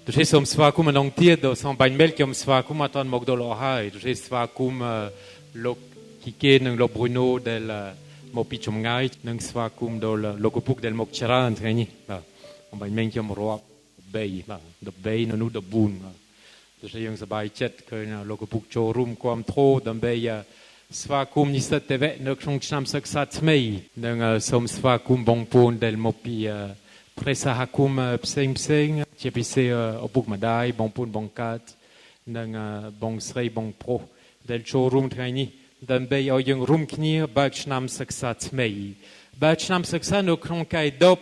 Du sei som svakum an ongtiet do som bain melkiom svakum atan mogdol ohai. Du sei svakum lo kike nang lo Bruno del mopichum ngai nang svakum do lo kupuk del mokchara antreni. On bain melkiom roa bay do bay no do bun. Du sei yung sabai chet ke lo kupuk chorum kwam tro dan bay svakum ni sat teve no kong cham saksat mei nang som svakum bongpon del mopi presa hakum pseng tiepise opuk madai bongpun bongkat nang bongsrei bongpro del showroom traini dan bay o yung room knir bachnam saksat mei bachnam saksa no kronkai dop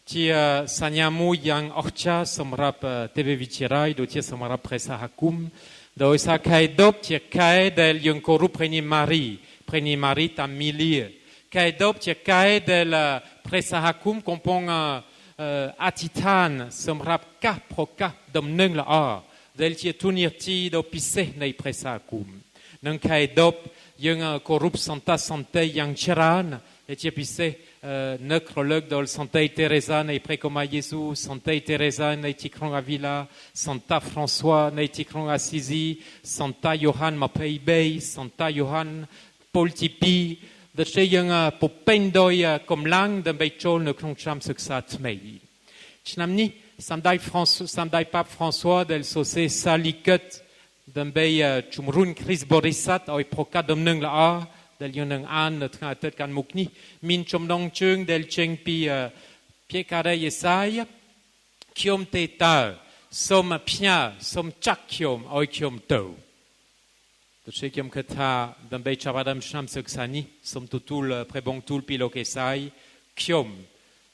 ti sanyamu yang orcha somrap tv vichirai do ti somrap presa hakum do sa kai dop ti kai del yung koru preni mari tam milir kai dop ti kai del presa hakum kompong atitan somrap ka proka dom neng la del ti tunir ti do pisse nei presa hakum nang kai dop yung korup santa yang chiran et ti pisse necrologue dol Santa Teresa nei precoma Jésus, Santa Teresa nei tikron Avila, Santa François nei tikron Assisi, Santa Johann Mapeibei, Santa Johann Paul Tipi, de che yung popendoi comme lang de beichol ne kroncham suksat mei. Chnamni samdai Pape François del Sosé Saliket de bei chumrun Chris Borisat oi proka domnung la del yonang an tratet kan mukni min chomdong chung del cheng pi piekare yesai kiom teta som pia som chakyom oi kiom to de chekiom kata dan bei chavadam sham suksani som tutul prebongtul pilok esai kiom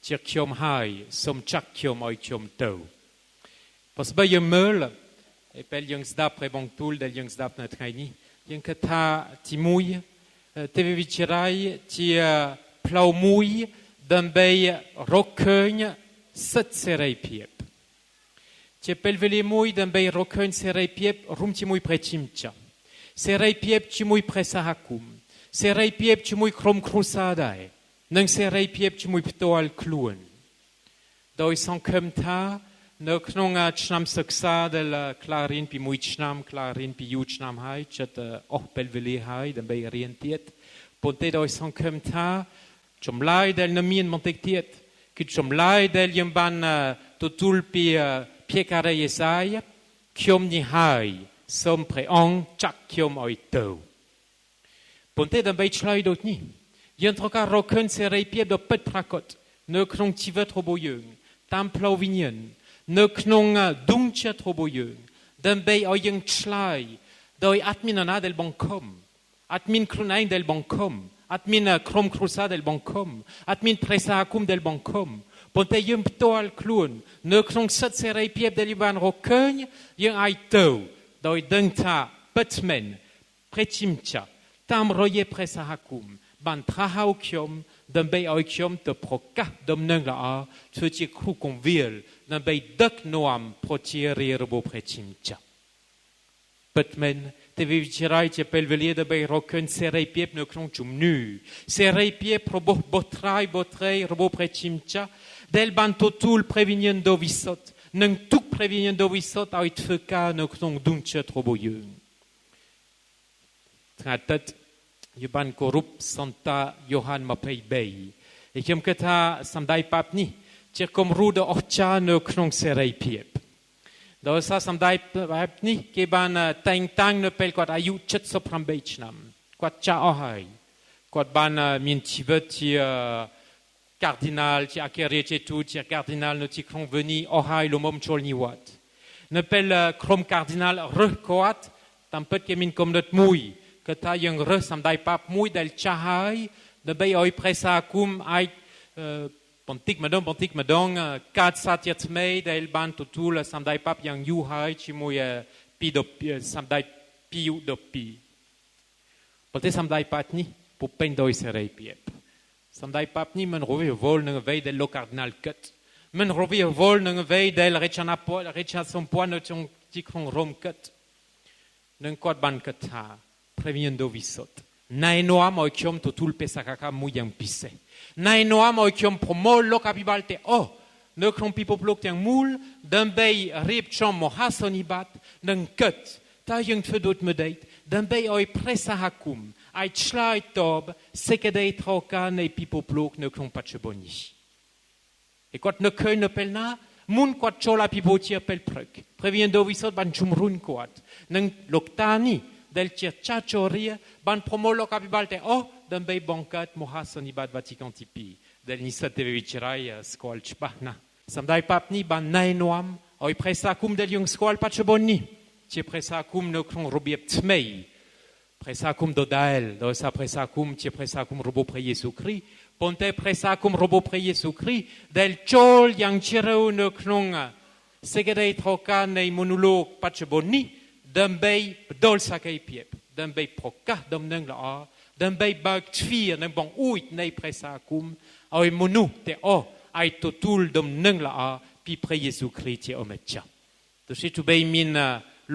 kiom hai som chakyom oi kiom to pas ba yemel epel yung zdap prebongtul del yung zdap na traini yung kata timouy TV Vichirai ti plaumui d'un bei rocugne set serei piep. Ti pelvele mui d'un bei rocugne serei piep rum ti mui pretimcha. Serei piep ti mui presa hakum. Serei piep ti mui krom crusadae. Nang serei piep ti mui pto al cluen. Doi san kemta no knonga chnam saksa del clarin pi mui chnam clarin pi yu chnam hai chat pelvele hai den bei orientiert ponte doi son kemta chomlai del namien montektiet ki chomlai del yemban totul pi piekare yesai kiom ni hai som preong chak kiom oi to ponte den bei chlai dot ni yentroka roken serei piep do pet prakot no knon tivet roboyeung tam plovinian ne knong dungcha troboyeung den bei oyeng chlai doi admin del bankom admin krunain del bankom admin krom krusa del bankom admin presa hakum del bankom ponte yum ptoal klun ne knong sat serei piep del iban rokugne yeng aito doi dengta petmen pretimcha tam roye presa hakum ban trahau kiom den bei oikiom te proka domnung la tuti kru konvil den bei dak noam protieri rebo pretimcha. Petmen, te vivirai te pelvelier de bei roken serei piep ne kron chum nu. Serei piep robo botrei rebo pretimcha. Del ban totul previnien do visot. Neng tuk previnien do visot uit feka ne kron dunchet robo yeung. Tratet Yuban korup Santa Johann Mapeibei. Ik hem kata samdai papni. Tjerkom rude orcha no knong serei piep. Da sa samdai papni keban tang ne pel kwat ayu chet sopram beichnam. Kwat cha ohai. Kwat ban min tivet ti cardinal ti akere tu ti cardinal no ti knong veni ohai lo mom chol ni wat. Ne pel krom cardinal re kwat tampet kemin kom not mui. Kata yang re samdai pap mui del chahai de bei oi presa akum ai pontik madong kat satiat mei del ban totul samdai pap yang yu hai chi mui pi do samdai piu do pi pote samdai patni po pen doi serei piep samdai pap ni men rovi vol nang vei del lo cardinal kat men rovi vol nang vei del recha son poano ti kron rom kat nang kwat ban kata previendo visot. Nai noam oikiom totul pesakaka muyang pisse. Nai noam oikiom promol lo capibalte. Oh, ne kron pipoplok tiang mul ដើម្បីរៀបចំមហាសន្និបាតនិងគិតតើយើងធ្វើដូចម្ដេចដើម្បីឲ្យព្រះសហគមន៍អាចឆ្លើយតបសេចក្តីត្រូវការនៃពិភពលោកនៅក្នុងបច្ចុប្បន្ននេះឯគាត់នឹកឃើញនៅពេលណាមុនគាត់ចូលអភិវឌ្ឍជាពេលព្រឹកព្រះវិញ្ញាណបរិសុទ្ធបានជំរុញគាត់និងលោកតានេះដែលជាចាស់ជរាបានប្រមូលលោកអភិបាលទាំងអស់ដើម្បីបង្កើតមហាសន្និបាតវ៉ាទីកាន់ទី2ដែលនិស្សិតទេវវិទ្យាល័យស្គាល់ច្បាស់ណាស់សម្ដេចប៉ាប់នេះបានណែនាំឲ្យព្រះសហគមន៍ដែលយើងស្គាល់បច្ចុប្បន្ននេះជាព្រះសហគមន៍នៅក្នុងរបៀបថ្មីព្រះសហគមន៍ដដែលដោយសារព្រះសហគមន៍ជាព្រះសហគមន៍របស់ព្រះយេស៊ូវគ្រីស្ទប៉ុន្តែព្រះសហគមន៍របស់ព្រះយេស៊ូវគ្រីស្ទដែលចូលយ៉ាងជ្រៅនៅក្នុងសេចក្តីត្រូវការនៃមនុស្សលោកបច្ចុប្បន្ននេះដើម្បីបដិលសក្ខីភាពដើម្បីប្រកាសដំណឹងល្អដើម្បីបើកទ្វារនិងបង្អួចនៃព្រះសហគមន៍ឲ្យមនុស្សទាំងអស់អាចទទួលដំណឹងល្អពីព្រះយេស៊ូវគ្រីស្ទជាអម្ចាស់ទោះជាទូបីមាន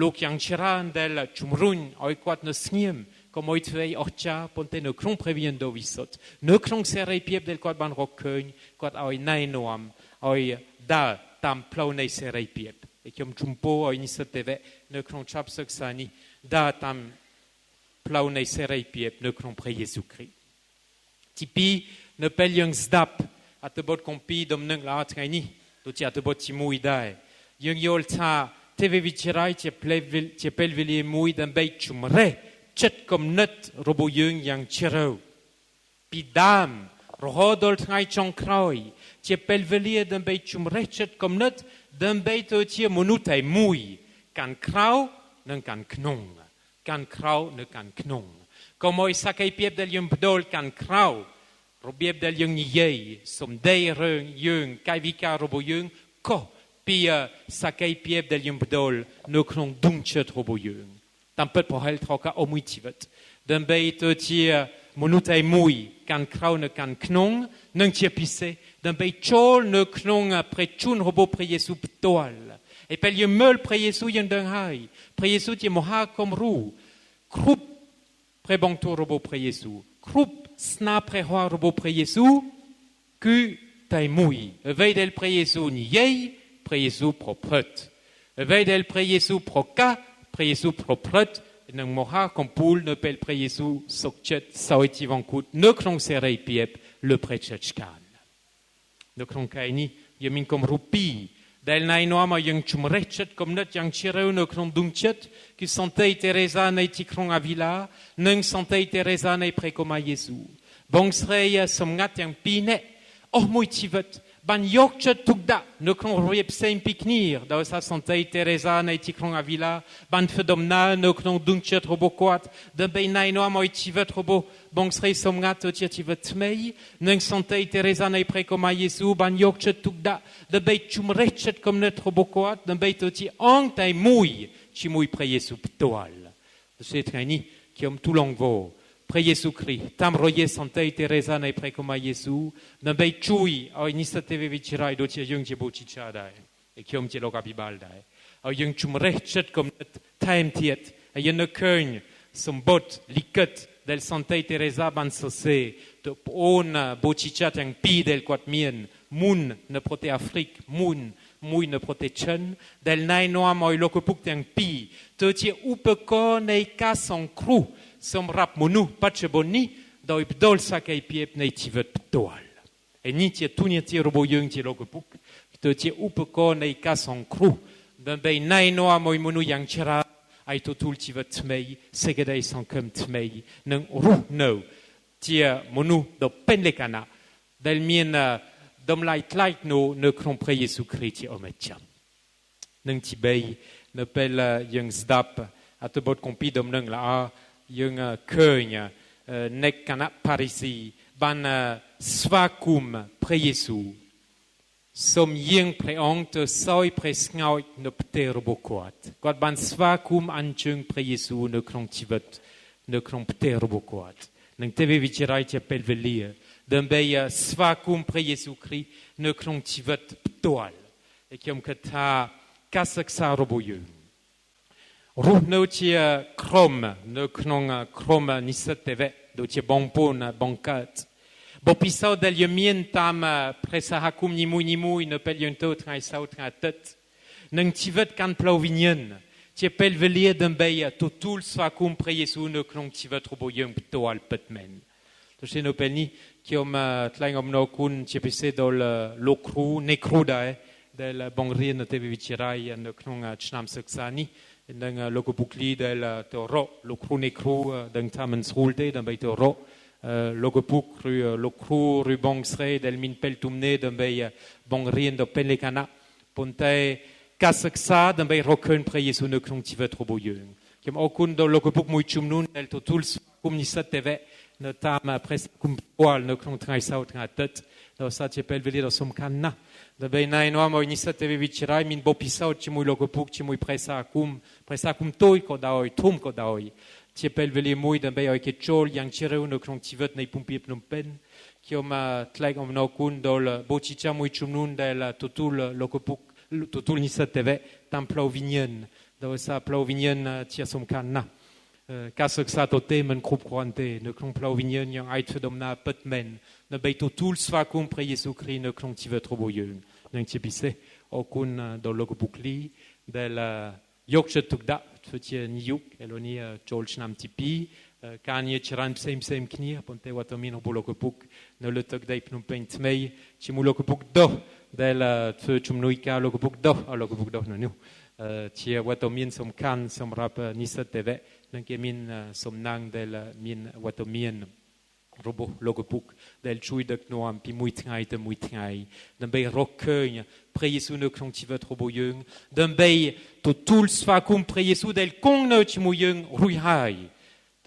លោកយ៉ាងច្រើនដែលជំរុញឲ្យគាត់នៅស្ងៀមកុំឲ្យធ្វើអស្ចារ្យប៉ុន្តែនៅក្នុងព្រះវិញ្ញាណបរិសុទ្ធនៅក្នុងសេរីភាពដែលគាត់បានរកឃើញគាត់ឲ្យណែនាំឲ្យដើរតាមផ្លូវនៃសេរីភាពខ្ញុំជំពោឲ្យនិស្សិតទេវៈនៅក្នុងឆាប់សិក្សានេះដើរតាមផ្លូវនៃសេរីភាពនៅក្នុងព្រះយេស៊ូវគ្រីស្ទទី2នៅពេលយើងស្ដាប់អត្ថបទគម្ពីរដំណឹងល្អថ្ងៃនេះដូចជាអត្ថបទទី1ដែរយើងយល់ថាទេវវិទ្យាល័យជាពេលវេលាមួយដើម្បីជំរះចិត្តគំនិតរបស់យើងយ៉ាងជ្រៅពីដើមរហូតដល់ថ្ងៃចុងក្រោយជាពេលវេលាដើម្បីជំរះចិត្តគំនិតដើម្បីទៅជាមនុស្សតែមួយកាន់ក្រៅនិងកាន់ក្នុងកាន់ក្រៅនិងកាន់ក្នុងកុំឲ្យសក្ខីភាពដែលយើងបដូរកាន់ក្រៅរបៀបដែលយើងនិយាយសម្ដីរឿងយើងកាយវិការរបស់យើងខុសពីសក្ខីភាពដែលយើងបដូរនៅក្នុងដួងចិត្តរបស់យើងតាមពិតប្រហែលត្រូវការអស់មួយជីវិតដើម្បីទៅជាមនុស្សតែមួយកាន់ក្រៅនិងកាន់ក្នុងនិងជាពិសេសដើម្បីចូលនៅក្នុងព្រះជន្មរបស់ព្រះយេស៊ូវផ្ទាល់ហើយពេលយើងមើលព្រះយេស៊ូវយើងដឹងហើយព្រះយេស៊ូវជាមហាគំរូគ្រប់ព្រះបន្ទូលរបស់ព្រះយេស៊ូវគ្រប់ស្នាព្រះហស្ថរបស់ព្រះយេស៊ូវគឺតែមួយអ្វីដែលព្រះយេស៊ូវនិយាយព្រះយេស៊ូវប្រព្រឹត្តអ្វីដែលព្រះយេស៊ូវប្រកាសព្រះយេស៊ូវប្រព្រឹត្តនឹងមហាកំពូលនៅពេលព្រះយេស៊ូវសុខចិត្តសោយជីវង្គតនៅក្នុងសេរីភាពលើព្រះជន្មកាលនៅក្នុងកាយនេះយើងមានគំរូពីរដែលណែនាំឲ្យយើងជំរះចិត្តគំនិតយ៉ាងជ្រៅនៅក្នុងដួងចិត្តគឺសន្តិទេរេសានៃទីក្រុងអាវីឡានិងសន្តិទេរេសានៃព្រះកុមារយេស៊ូវបងស្រីសម្ងាត់ទាំងពីរនាក់អស់មួយជីវិតបានយកចិត្តទុកដាក់នៅក្នុងរបៀបផ្សេងពីគ្នាដោយសារសន្តិទេរេសានៃទីក្រុងអាវីឡាបានធ្វើដំណើរនៅក្នុងដួងចិត្តរបស់គាត់ដើម្បីណែនាំឲ្យជីវិតរបស់បងស្រីសម្ងាត់ទៅជាជីវិតថ្មីនិងសន្តិទេរេសានៃព្រះកុមារយេស៊ូវបានយកចិត្តទុកដាក់ដើម្បីជំរះចិត្តគំនិតរបស់គាត់ដើម្បីទៅជាអង្គតែមួយជាមួយព្រះយេស៊ូវផ្ទាល់ដូច្នេះថ្ងៃនេះខ្ញុំទូលងវព្រះយេស៊ូវគ្រីស្ទតាមរយៈសន្តិទេរេសានៃព្រះកុមារយេស៊ូវដើម្បីជួយឲ្យនិស្សិតទេវវិទ្យាល័យដូចជាយើងជាបូជីចាដែរហើយខ្ញុំជាលោកអភិបាលដែរឲ្យយើងជំរះចិត្តគំនិតថែមទៀតហើយយើងនឹកឃើញសម្បត្តិលិខិតដែលសន្តិទេរេសាបានសរសេរទៅប្អូនបូជីចាទាំងពីរដែលគាត់មានមុននៅប្រទេសអាហ្វ្រិកមួយនៅប្រទេសចិនដែលណែនាំឲ្យលោកពុកទាំងពីរទៅជាឧបករណ៍នៃការសង្គ្រោះសម្រាប់មនុស្សបច្ចុប្បន្ននេះដោយបដូរសក្ខីភាពនៃជីវិតផ្ទាល់ហើយនេះជាទូនាទីរបស់យើងជាលោកពុកទៅជាឧបករណ៍នៃការសង្គ្រោះដើម្បីណែនាំឲ្យមនុស្សយ៉ាងច្រើនឲ្យទទួលជីវិតថ្មីសេចក្តីសង្ឃឹមថ្មីនិងរស់នៅជាមនុស្សដ៏ពេញលក្ខណៈដែលមានតម្លៃថ្លៃនៅក្នុងព្រះយេស៊ូវគ្រីស្ទជាអម្ចាស់និងទី3នៅពេលយើងស្ដាប់អត្ថបទគម្ពីរដំណឹងល្អយើងឃើញអ្នកគណៈផារីស៊ីបានស្វាគមន៍ព្រះយេស៊ូវសូមយាងព្រះអង្គទៅសោយព្រះស្ងោចនៅផ្ទះរបស់គាត់បានស្វាគមន៍អញ្ជើញព្រះយេស៊ូវនៅក្នុងជីវិតនៅក្នុងផ្ទះរបស់គាត់នឹងទេវវិជ្ជាជាពេលវេលាដើម្បីស្វាគមន៍ព្រះយេស៊ូវគ្រីស្ទនៅក្នុងជីវិតផ្ទាល់ហើយខ្ញុំគិតថាការសិក្សារបស់យើងរស់នៅជាក្រុមនៅក្នុងក្រុមនិស្សិតទេវៈដូចជាបងប្អូនបង្កើតបបិសោដែលយើងមានតាមព្រះសហគមន៍នីមួយៗនៅពេលយើងទៅថ្ងៃសៅរ៍ថ្ងៃអាទិត្យ នឹងជីវិតកាន់ផ្លូវវិញ្ញាណជាពេលវេលាដើម្បីទទួលស្វាគមន៍ព្រះយេស៊ូវនៅក្នុងជីវិតរបស់យើងផ្ទាល់ពិតមែនដូច្នេះនៅពេលនេះខ្ញុំថ្លែងអំណរគុណជាពិសេសដល់លោកគ្រូនៃគ្រូដែរដែលបង្រៀននៅទេវវិទ្យាល័យនៅក្នុងឆ្នាំសិក្សានេះនិងលោកពុកលីដែលទៅរកលោកគ្រូនៃគ្រូដឹងថាមិនស្រួលទេដើម្បីទៅរកលោកពុកឬលោកគ្រូឬបងស្រីដែលមានពេលទំនេរដើម្បីបង្រៀនដល់ពេលលេខណៈប៉ុន្តែការសិក្សាដើម្បីរកឃើញព្រះយេស៊ូវនៅក្នុងជីវិតរបស់យើងខ្ញុំអរគុណដល់លោកពុកមួយជំនួនដែលទទួលស្វាគមន៍និស្សិតទេវៈនៅតាមព្រះគុំពាល់នៅក្នុងថ្ងៃសៅរ៍ថ្ងៃអាទិត្យដោយសារជាពេលវេលាដ៏សំខាន់ណាស់ដើម្បីណែនាំឲ្យនិស្សិតទេវវិទ្យាល័យមានបទពិសោធន៍ជាមួយលោកពុកជាមួយព្រះសាគមតូចក៏ដោយធំក៏ដោយជាពេលវេលាមួយដើម្បីឲ្យគេចូលយ៉ាងជ្រៅនៅក្នុងជីវិតនៃភូមិភាគភ្នំពេញខ្ញុំថ្លែងអំណរគុណដល់បូជាចាស់មួយចំនួនដែលទទួលលោកពុកទទួលនិស្សិតទេវៈតាមផ្លូវវិញ្ញាណដោយសារផ្លូវវិញ្ញាណជាសំខាន់ណាស់ការសិក្សាទៅទេមិនគ្រប់គ្រាន់ទេនៅក្នុងផ្លូវវិញ្ញាណយើងអាចធ្វើដំណើរពិតមែនដើម្បីទទួលស្វាគមន៍ព្រះយេស៊ូវគ្រីស្ទនៅក្នុងជីវិតរបស់យើងនិងជាពិសេសអរគុណដល់លោកពុកលីដែលយកចិត្តទុកដាក់ធ្វើជានាយកឥឡូវនេះចូលឆ្នាំទី2ការងារច្រើនផ្សេងគ្នាប៉ុន្តែវត្តមានរបស់លោកពុកនៅលើទឹកដីភ្នំពេញថ្មីជាមួយលោកពុកដោះដែលធ្វើជំនួយការលោកពុកដោះនៅនោះជាវត្តមានសំខាន់សម្រាប់និស្សិតទេវៈនិងគេមានសំណាងដែលមានវត្តមានរបស់លោកពុកដែលជួយដឹកនាំពីមួយថ្ងៃទៅមួយថ្ងៃដើម្បីរកឃើញព្រះយេស៊ូវនៅក្នុងជីវិតរបស់យើងដើម្បីទទួលស្វាគមន៍ព្រះយេស៊ូវដែលគង់នៅជាមួយយើងរួចហើយ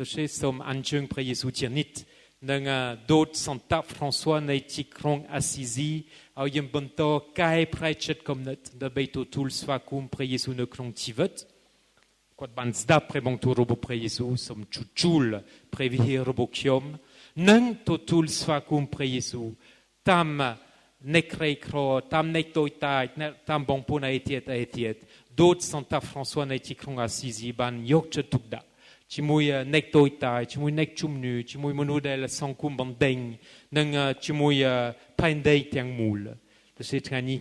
ដូច្នេះសូមអញ្ជើញព្រះយេស៊ូវជានិច្ចនិងដូចសន្តហ្វ្រង់ស៊ួនៃទីក្រុងអាស៊ីស៊ីឲ្យយើងបន្តកែប្រែចិត្តគំនិតដើម្បីទទួលស្វាគមន៍ព្រះយេស៊ូវនៅក្នុងជីវិតគាត់បានស្ដាប់ព្រះបង្គាប់របស់ព្រះយេស៊ូវសូមជួលព្រះវិហាររបស់ខ្ញុំនឹងទទួលស្វាគមន៍ព្រះយេស៊ូវតាមអ្នកក្រីក្រតាមអ្នកតូចតាចតាមបងប្អូនឯទៀតដូចសន្តហ្វ្រង់ស៊ួនៃទីក្រុងអាស៊ីស៊ីបានយកចិត្តទុកដាក់ជាមួយអ្នកតូចតាចជាមួយអ្នកជំនឿជាមួយមនុស្សដែលសង្គមបណ្ដេញនិងជាមួយផែនដីទាំងមូលដូច្នេះថ្ងៃនេះ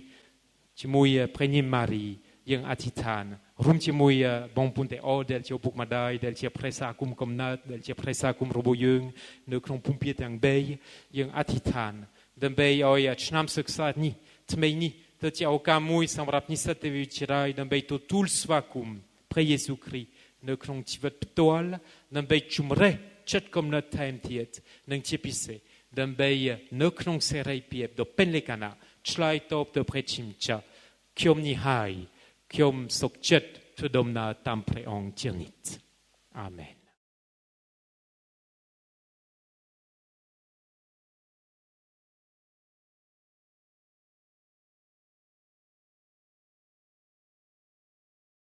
ជាមួយព្រះនាងម៉ារីយើងអធិដ្ឋានរួមជាមួយបងប្អូនទាំងអស់ដែលជាឪពុកម្ដាយដែលជាព្រះសាគមកំណើតដែលជាព្រះសាគមរបស់យើងនៅក្នុងភូមិភាគទាំង3យើងអធិដ្ឋានដើម្បីឲ្យឆ្នាំសិក្សានេះថ្មីនេះទៅជាឱកាសមួយសម្រាប់និស្សិតទេវវិទ្យាល័យដើម្បីទទួលស្វាគមន៍ព្រះយេស៊ូវគ្រីស្ទនៅក្នុងជីវិតផ្ទាល់ដើម្បីជំរះចិត្តគំនិតថែមទៀតនិងជាពិសេសដើម្បីនៅក្នុងសេរីភាពដ៏ពេញលក្ខណៈឆ្លើយតបទៅព្រះជាម្ចាស់ខ្ញុំនេះហើយខ្ញុំសុខចិត្តធ្វើដំណើរតាមព្រះអង្គជានិច្ចអាមែន